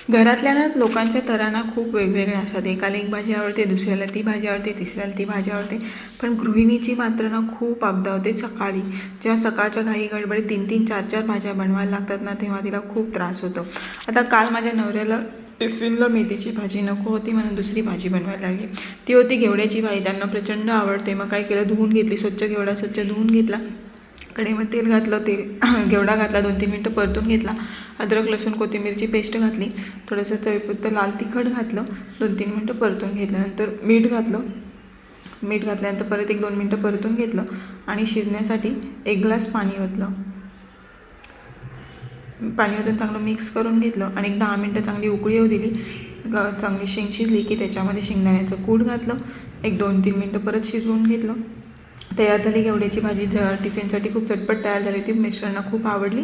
घरातल्या ना लोकांच्या तऱ्हाना खूप वेगवेगळ्या असतात. एकाला एक भाजी आवडते, दुसऱ्याला ती भाजी आवडते, तिसऱ्याला ती भाजी आवडते. पण गृहिणीची मात्र ना खूप आपदा होते सकाळी. जेव्हा सकाळच्या घाई गडबडीत 3-3, 4-4 भाज्या बनवायला लागतात ना, तेव्हा तिला खूप त्रास होतो. आता काल माझ्या नवऱ्याला टिफिनला मेथीची भाजी नको होती म्हणून दुसरी भाजी बनवायला लागली. ती होती घेवड्याची भाजी. त्यांना प्रचंड आवडते. मग काय केलं, धुवून घेतली स्वच्छ, घेवडा स्वच्छ धुवून घेतला. कढईमध्ये तेल घातलं, घेवडा घातला, 2-3 मिनटं परतून घेतला. अद्रक लसूण कोथिंबीरची पेस्ट घातली, थोडंसं चवीपुरतं लाल तिखट घातलं, 2-3 मिनटं परतून घेतलं. नंतर मीठ घातल्यानंतर परत 1-2 मिनटं परतून घेतलं आणि शिजण्यासाठी 1 ग्लास पाणी ओतलं. पाणी ओतून चांगलं मिक्स करून घेतलं आणि 10 मिनटं चांगली उकळी येऊ दिली. चांगली शेंग शिजली की त्याच्यामध्ये शेंगदाण्याचं कूट घातलं. 1-2-3 मिनटं परत शिजवून घेतलं. तयार झाली घेवड्याची भाजी. टिफिनसाठी खूप झटपट तयार झाली होती. मिस्टरांना खूप आवडली